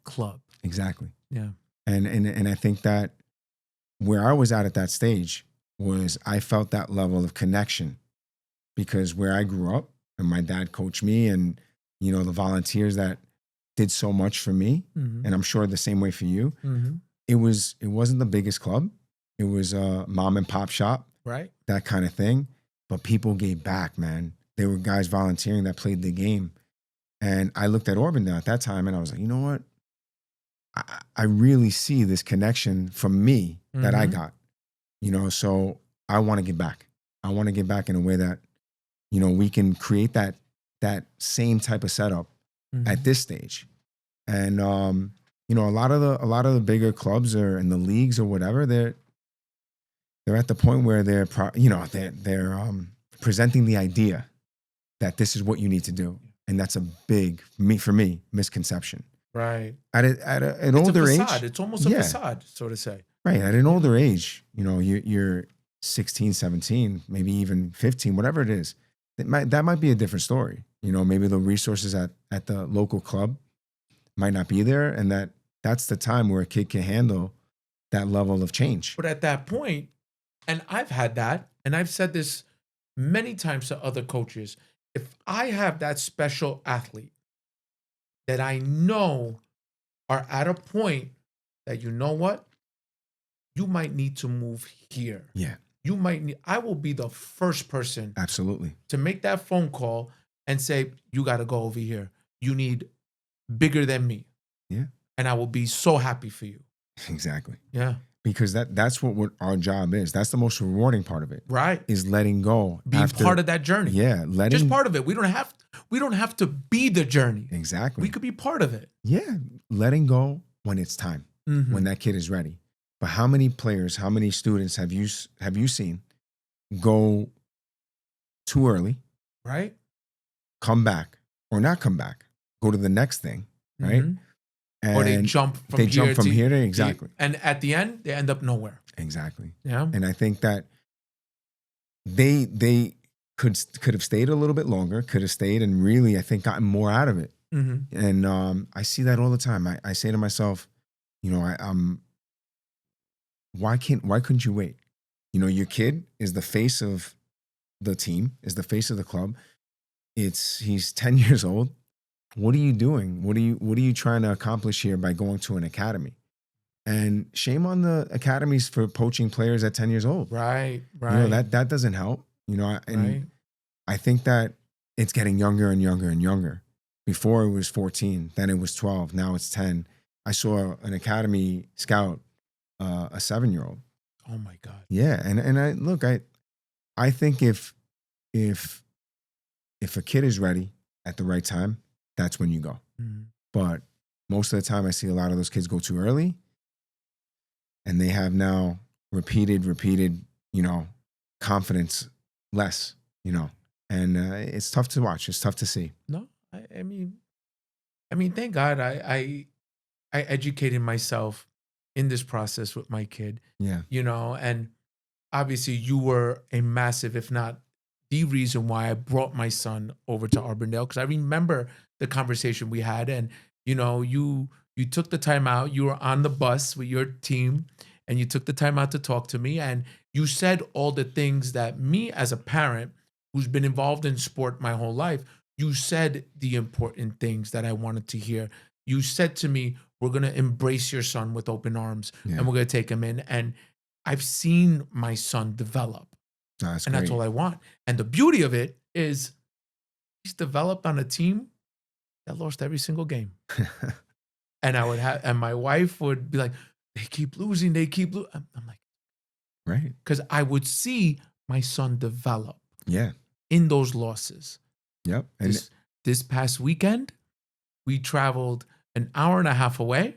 club. Exactly. Yeah. And I think that where I was at that stage was I felt that level of connection because where I grew up and my dad coached me and, you know, the volunteers that did so much for me, and I'm sure the same way for you, it wasn't the biggest club. It was a mom and pop shop, right? That kind of thing. But people gave back, man. There were guys volunteering that played the game. And I looked at Auburndale at that time and I was like, you know what? I really see this connection from me that I got. So I want to get back. I want to get back in a way that, we can create that same type of setup at this stage. And a lot of the bigger clubs or in the leagues or whatever, they're at the point where they're presenting the idea that this is what you need to do, and that's a big for me misconception. Right. At an older age, it's almost a facade, so to say. Right. At an older age, you're 16, 17, maybe even 15, whatever it is. That might be a different story. Maybe the resources at the local club might not be there, and that's the time where a kid can handle that level of change. But at that point, and I've had that, and I've said this many times to other coaches, if I have that special athlete that I know are at a point that, you know what, you might need to move here. Yeah. I will be the first person absolutely to make that phone call and say, you got to go over here. You need bigger than me. Yeah. And I will be so happy for you. Exactly. Yeah. Because that's what our job is. That's the most rewarding part of it. Right. Is letting go. Being part of that journey. Yeah. Just part of it. We don't have to be the journey. Exactly. We could be part of it. Yeah. Letting go when it's time. Mm-hmm. When that kid is ready. But how many players, how many students have you seen go too early? Right. Come back or not come back. Go to the next thing. Right. Mm-hmm. Or they jump from here to exactly. And at the end, they end up nowhere. Exactly. Yeah. And I think that they could have stayed a little bit longer, could have stayed and really, I think, gotten more out of it. Mm-hmm. And I see that all the time. I say to myself, why couldn't you wait? Your kid is the face of the team, is the face of the club. He's 10 years old. What are you doing? What are you trying to accomplish here by going to an academy? And shame on the academies for poaching players at 10 years old. Right. That doesn't help. I think that it's getting younger and younger and younger. Before it was 14, then it was 12, now it's 10. I saw an academy scout a 7-year-old. Oh my God. Yeah, and I think if a kid is ready at the right time, that's when you go. Mm-hmm. But most of the time I see a lot of those kids go too early, and they have now repeated, confidence less, and it's tough to watch. It's tough to see. No, I mean, thank God I educated myself in this process with my kid. Yeah. And obviously you were a massive, if not the reason why I brought my son over to Auburndale, because I remember the conversation we had, and you took the time out. You were on the bus with your team, and you took the time out to talk to me, and you said all the things that me as a parent who's been involved in sport my whole life, you said the important things that I wanted to hear. You said to me, we're going to embrace your son with open arms, and we're going to take him in. And I've seen my son develop. That's and great. That's all I want. And the beauty of it is he's developed on a team that lost every single game. And my wife would be like, they keep losing. I'm like, right. Because I would see my son develop. Yeah. In those losses. Yep. And this past weekend, we traveled an hour and a half away.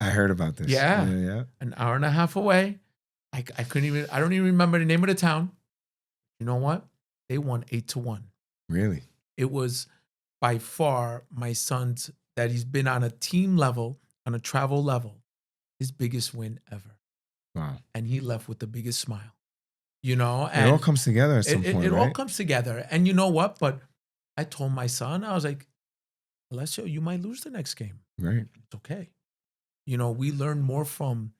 I heard about this. Yeah. An hour and a half away. I don't even remember the name of the town. You know what? They won 8-1. Really? It was by far my son's, that he's been on a team level, on a travel level, his biggest win ever. Wow. And he left with the biggest smile. And it all comes together at some point, it right? all comes together. And you know what? But I told my son, I was like, Alessio, you might lose the next game. Right. It's okay. We learn more from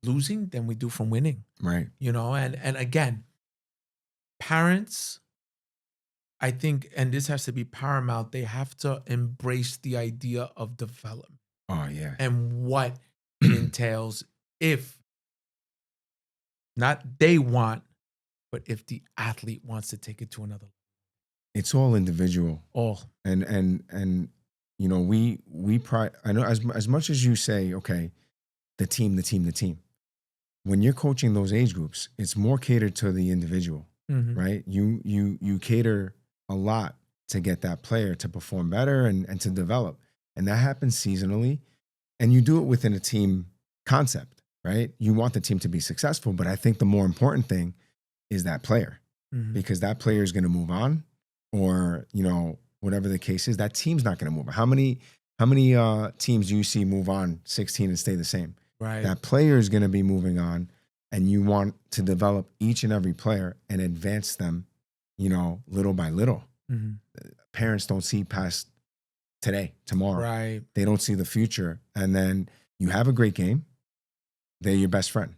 losing than we do from winning. Right. And again, parents, I think, and this has to be paramount, they have to embrace the idea of development. Oh, yeah. And what it entails if not they want, but if the athlete wants to take it to another level. It's all individual. All. And we pride, I know as much as you say, okay, the team. when you're coaching those age groups, it's more catered to the individual, right? You cater a lot to get that player to perform better and to develop. And that happens seasonally. And you do it within a team concept, right? You want the team to be successful, but I think the more important thing is that player, because that player is going to move on, or, you know, whatever the case is, that team's not going to move on. How many teams do you see move on 16 and stay the same? Right. That player is going to be moving on, and you want to develop each and every player and advance them, you know, little by little. Parents don't see past today, tomorrow. Right. They don't see the future. And then you have a great game, they're your best friend.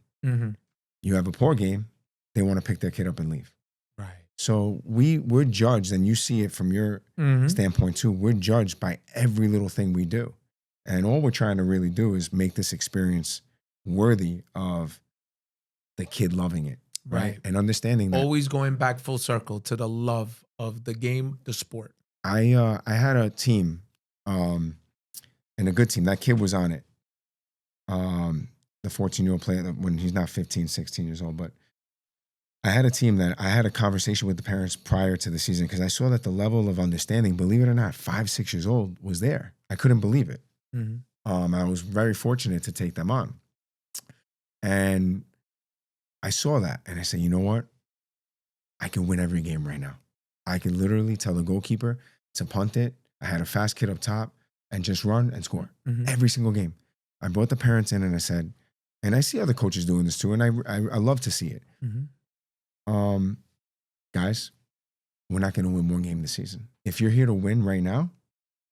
You have a poor game, they want to pick their kid up and leave. Right. So we're judged, and you see it from your standpoint too. We're judged by every little thing we do. And all we're trying to really do is make this experience worthy of the kid loving it, right? And understanding that. Always going back full circle to the love of the game, the sport. I had a team, and a good team. That kid was on it. The 14-year-old player, when he's not 15, 16 years old. But I had a team that I had a conversation with the parents prior to the season, because I saw that the level of understanding, believe it or not, 5, 6 years old, was there. I couldn't believe it. I was very fortunate to take them on. And I saw that, and I said, you know what? I can win every game right now. I could literally tell the goalkeeper to punt it. I had a fast kid up top and just run and score every single game. I brought the parents in, and I said, and I see other coaches doing this too, and I love to see it. Guys, we're not going to win one game this season. If you're here to win right now,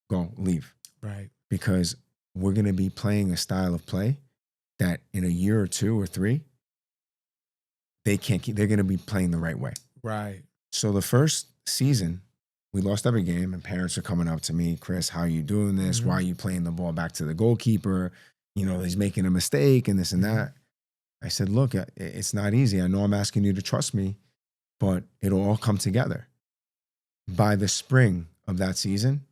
go, leave. Right. Because we're going to be playing a style of play that in a year or 2 or 3, they're going to be playing the right way. Right. So the first season, we lost every game, and parents are coming up to me, Chris, how are you doing this? Why are you playing the ball back to the goalkeeper? You know, he's making a mistake and this and that. I said, look, it's not easy. I know I'm asking you to trust me, but it'll all come together. By the spring of that season,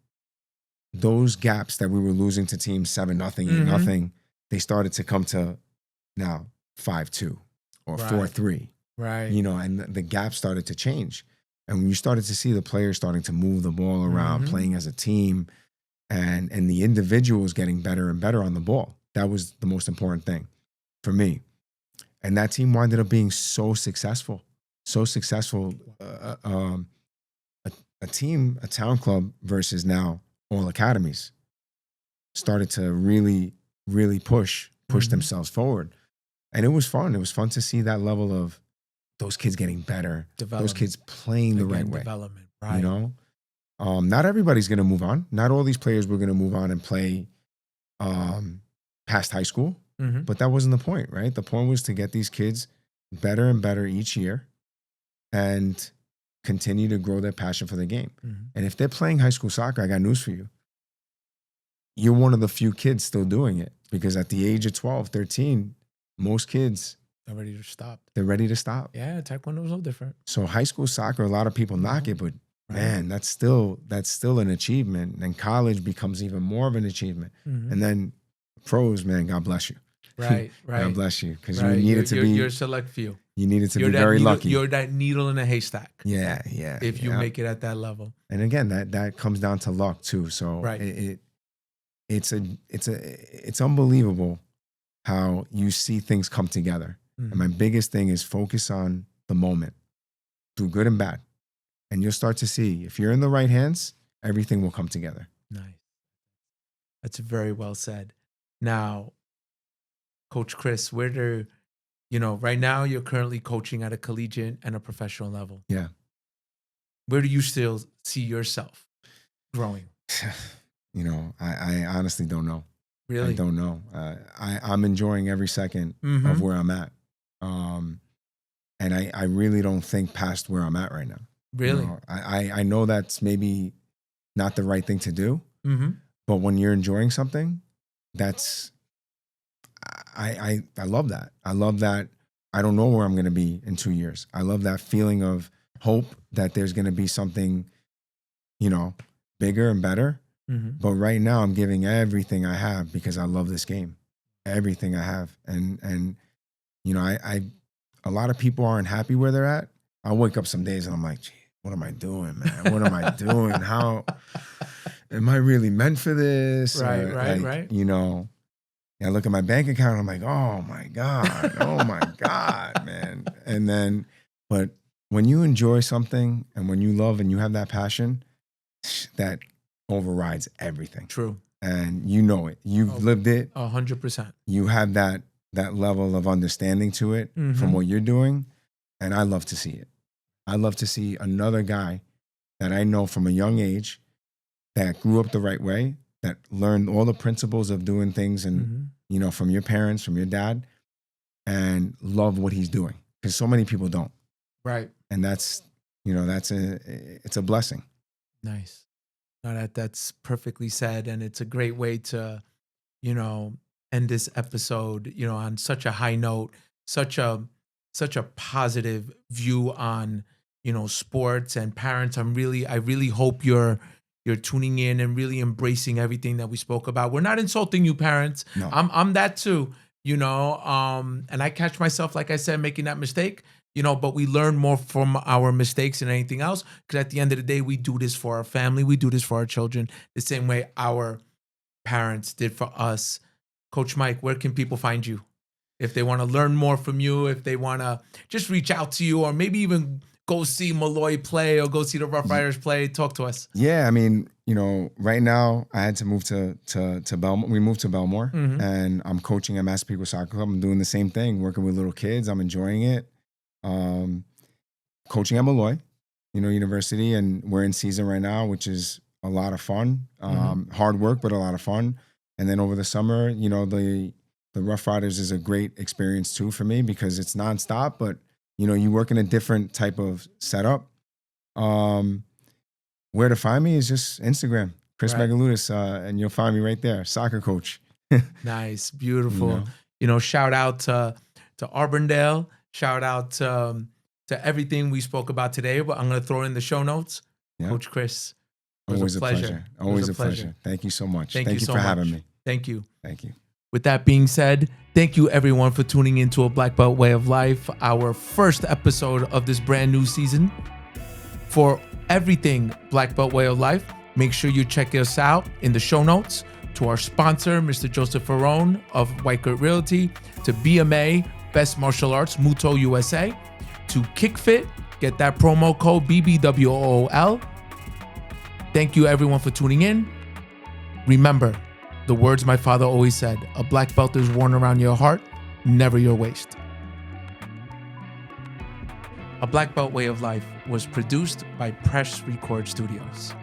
those gaps that we were losing to teams 7-0, 8-0, they started to come to now 5-2 or 4-3. Right. You know, and the gap started to change. And when you started to see the players starting to move the ball around, playing as a team, and the individuals getting better and better on the ball, that was the most important thing for me. And that team wound up being so successful. A team, a town club versus now all academies, started to really, really push themselves forward. And it was fun. It was fun to see that level of those kids getting better, those kids playing the right way. Development, right. You know? Not everybody's going to move on. Not all these players were going to move on and play past high school. But that wasn't the point, right? The point was to get these kids better and better each year and continue to grow their passion for the game. And if they're playing high school soccer, I got news for you. You're one of the few kids still doing it, because at the age of 12, 13, most kids, they're ready to stop. They're ready to stop. Yeah, Taekwondo is no different. So high school soccer, a lot of people knock it, but man, that's still an achievement. And college becomes even more of an achievement. And then pros, man, God bless you. Right. God bless you, because you needed to be. You're a select few. You needed to be very lucky. You're that needle in a haystack. Yeah. If you make it at that level. And again, that comes down to luck too. So it's unbelievable how you see things come together. And my biggest thing is focus on the moment, through good and bad. And you'll start to see, if you're in the right hands, everything will come together. Nice. That's very well said. Now, Coach Chris, right now you're currently coaching at a collegiate and a professional level. Yeah. Where do you still see yourself growing? I honestly don't know. Really? I don't know. I'm enjoying every second of where I'm at. And I really don't think past where I'm at right now. Really? I know that's maybe not the right thing to do, but when you're enjoying something, I love that. I love that. I don't know where I'm going to be in 2 years. I love that feeling of hope that there's going to be something, bigger and better. But right now I'm giving everything I have because I love this game, everything I have. And I a lot of people aren't happy where they're at. I wake up some days and I'm like, gee, what am I doing, man? What am I doing? How am I really meant for this? Right. I look at my bank account, I'm like, oh my God, man. And then, but when you enjoy something and when you love and you have that passion, that overrides everything. True. And you know it. You've lived it. 100%. You have that level of understanding to it from what you're doing. And I love to see it. I love to see another guy that I know from a young age that grew up the right way, that learned all the principles of doing things and, from your parents, from your dad, and love what he's doing. Because so many people don't. Right. And it's a blessing. Nice. No, that's perfectly said. And it's a great way to, end this episode, on such a high note, such a positive view on, sports and parents. I really hope you're tuning in and really embracing everything that we spoke about. We're not insulting you, parents. No. I'm that too, and I catch myself, like I said, making that mistake, but we learn more from our mistakes than anything else. Because at the end of the day, we do this for our family. We do this for our children the same way our parents did for us. Coach Mike, where can people find you? If they want to learn more from you, if they want to just reach out to you, or maybe even go see Molloy play or go see the Rough Riders play, talk to us. Yeah, I mean, right now I had to move to Belmore. We moved to Belmore, and I'm coaching at Massapequa Soccer Club. I'm doing the same thing, working with little kids. I'm enjoying it. Coaching at Molloy, University, and we're in season right now, which is a lot of fun. Hard work, but a lot of fun. And then over the summer, the Rough Riders is a great experience too for me because it's nonstop, but you work in a different type of setup. Where to find me is just Instagram, Chris Megaloudis, and you'll find me right there, soccer coach. Nice, beautiful. Shout out to Auburndale. Shout out to everything we spoke about today. But I'm going to throw in the show notes. Yeah. Coach Chris, always a pleasure. Always a pleasure. Thank you so much. Thank you for having me. Thank you. Thank you. With that being said, thank you everyone for tuning into A Black Belt Way of Life, our first episode of this brand new season. For everything Black Belt Way of Life, make sure you check us out in the show notes. To our sponsor, Mr. Joseph Ferrone of White Grit Realty, to BMA, Best Martial Arts, Muto USA, to KickFit, get that promo code BBWOOL. Thank you everyone for tuning in. Remember, the words my father always said, a black belt is worn around your heart, never your waist. A Black Belt Way of Life was produced by Press Record Studios.